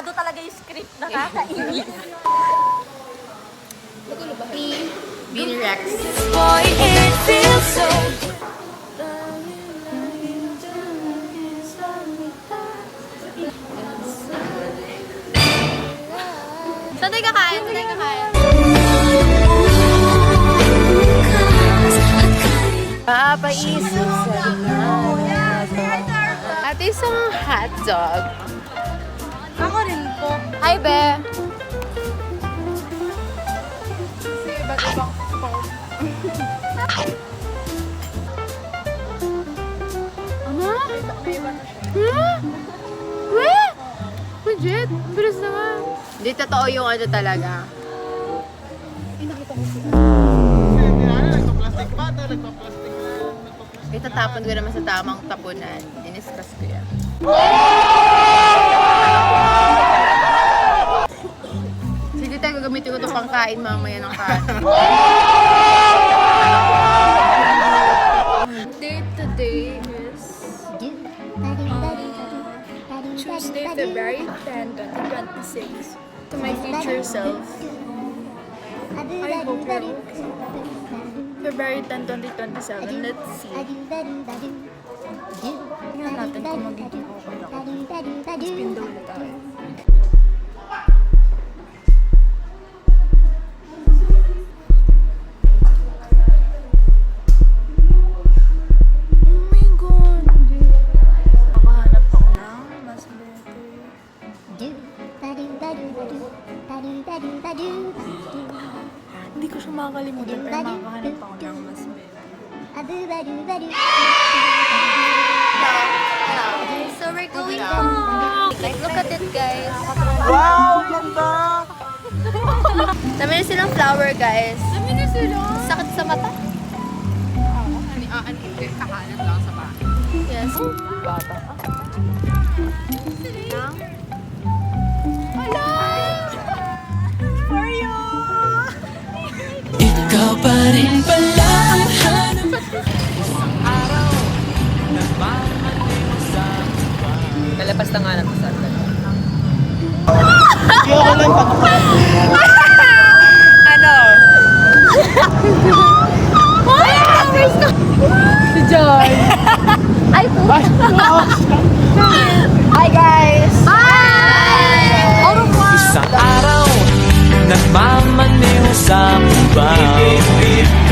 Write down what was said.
Kabisado talaga yung script, nakakainis. Bean Rex. Boy, it feels so. Saan tayo kakain? Saan tayo kakain? Papaisip sa at isang hotdog. Ako rin po. Hi, Be! Sige, ba't ibang Ano? may iba na siya. Huh? Weh? Legit? Bilis naman. Hindi totoo yung ano talaga. Nagpa-plastic ba ito? Nagpa-plastic na. Itatapon ko naman sa tamang tapunan. Diniscuss ko yan. Sige tayo, gagamitin ko ito pangkain mamaya ng kanin. Date today is Tuesday, February 10, 2026. To my future self. I hope you're okay. February 10, 2027. Let's see. Tingnan natin kung magiging okay ako. Spin the wheel tayo. Oh my God! Makahanap ako ng mas better. Hindi ko siya makakalimutan pero makahanap ako ng mas better. So we're going home. Like, look at it, guys. Wow! Ganda! Dami na silang flower, guys. Dami na sila! Sakit sa mata. Kakalat lang sa bahay. Yes. Bata. For you! Ikaw pa rin pala ang hanap. Kalapas na nga lang sa atin. Ano? Si John. Ay, Hi, guys. Hi! Au revoir. Isang araw, nagmamaneho sa pubaw.